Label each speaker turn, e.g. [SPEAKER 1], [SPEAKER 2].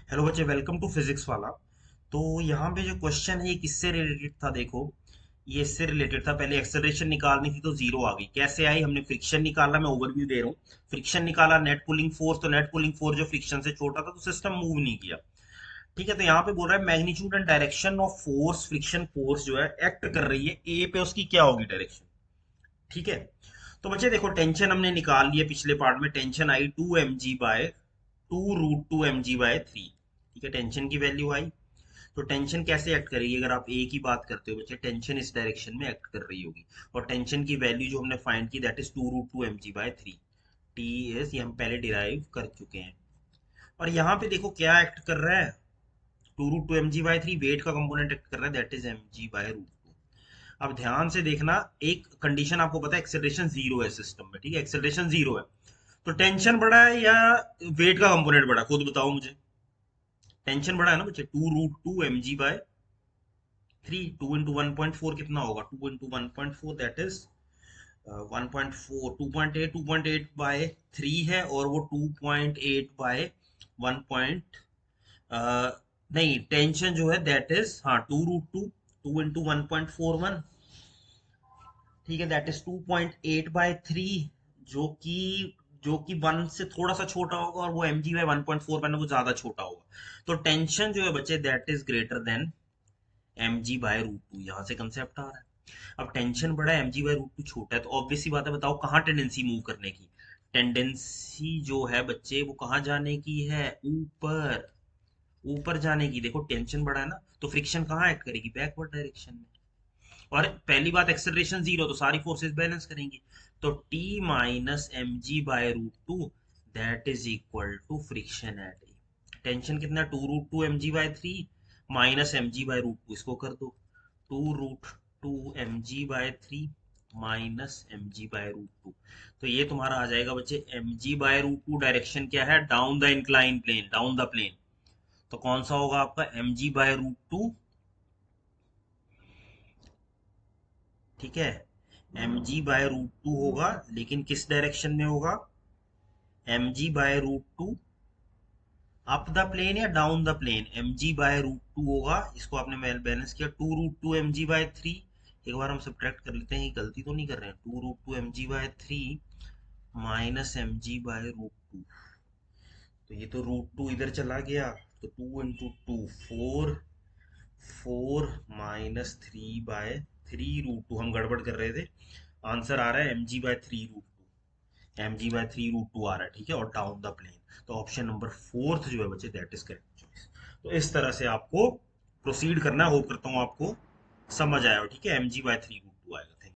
[SPEAKER 1] Hello बच्चे, welcome to physics वाला। तो यहाँ पे जो क्वेश्चन है ये किससे रिलेटेड था देखो। ये इससे रिलेटेड था। पहले एक्सेलरेशन निकालनी थी तो जीरो आ गई। कैसे आई? हमने फ्रिक्शन निकाला। मैं ओवरव्यू दे रहा हूँ। फ्रिक्शन निकाला, नेट पुलिंग फोर्स, तो नेट पुलिंग फोर्स जो फ्रिक्शन से छोटा था तो सिस्टम मूव नहीं किया। ठीक है, तो यहाँ पे बोल रहा है magnitude and direction of force, friction force जो है एक्ट कर रही है ए पे, उसकी क्या होगी डायरेक्शन। ठीक है, तो बच्चे देखो, टेंशन हमने निकाल लिया। पिछले पार्ट में टेंशन आई 2 mg/2√2 mg/3। ठीक है, टेंशन की वैल्यू आई। तो टेंशन कैसे एक्ट करेगी? अगर आप ए की बात करते हो बच्चे, टेंशन इस डायरेक्शन में एक्ट कर रही होगी। और टेंशन की वैल्यू जो हमने फाइंड की, that is 2√2 mg/3। T is, ये हम पहले डिराइव कर चुके हैं। और यहाँ पे देखो क्या एक्ट कर रहा है। 2√2 mg/3 वेट का कंपोनेंट एक्ट कर रहा है, दैट इज mg/√2। अब ध्यान से देखना, एक कंडीशन आपको पता है, एक्सेलरेशन जीरो है सिस्टम में। ठीक है, एक्सेलरेशन जीरो है। तो टेंशन बड़ा है या वेट का कंपोनेंट बड़ा, खुद बताओ मुझे। टेंशन बड़ा है ना बच्चे। 2√2 mg/3। 2 × 1.4 कितना होगा? 2 × 1.4 दैट इज 1.4। 2.8 है, और वो 2.8/1 नहीं, टेंशन जो है दैट इज, हाँ, 2√2, 2 × 1.41। ठीक है, दैट इज 2.8/3, जो कि वन से थोड़ा सा छोटा होगा, और वो mg/1.4 मैंने वो ज्यादा छोटा होगा। तो टेंशन जो है बच्चे, that is greater than mg/√2। यहाँ से कंसेप्ट आ रहा है। अब टेंशन बड़ा है, mg/√2 छोटा है, तो ऑब्वियस सी बात है, बताओ कहाँ टेंडेंसी मूव करने की। टेंडेंसी जो है बच्चे, वो कहाँ जाने की है? ऊपर। ऊपर जाने की। देखो टेंशन बड़ा है ना, तो फ्रिक्शन कहाँ एक्ट करेगी? बैकवर्ड डायरेक्शन में। और पहली बात, एक्सेलरेशन जीरो, तो सारी फोर्सेस बैलेंस करेंगी। तो T minus mg/√2 that is equal to friction at A. Tension कितना? 2√2 mg/3 माइनस mg/√2, इसको कर दो। 2√2 mg/3 माइनस mg/√2। तो ये तुम्हारा आ जाएगा बच्चे, mg/√2 डायरेक्शन क्या है? Down the incline plane, down the plane. तो कौन सा होगा आपका? mg/√2। ठीक है, mg/√2 होगा, लेकिन किस डायरेक्शन में होगा? mg/√2 अप द प्लेन या डाउन द प्लेन? mg/√2 होगा। इसको आपने बैलेंस किया 2√2 mg/3। एक बार हम सब्ट्रैक्ट कर लेते हैं, गलती तो नहीं कर रहे हैं। 2√2 mg/3 माइनस mg/√2। तो ये तो √2 इधर चला गया, तो 2 × 2 4। 4 - 3/3 √2, हम गड़बड़ कर रहे थे। आंसर आ रहा है mg/3 √2। mg/3 √2 आ रहा है। ठीक है, और डाउन द प्लेन। तो ऑप्शन नंबर फोर्थ जो है बच्चे, दैट इज करेक्ट चॉइस। तो इस तरह से आपको प्रोसीड करना है। होप करता हूँ आपको समझ आया हो। ठीक है, mg/3 √2 आएगा। थैंक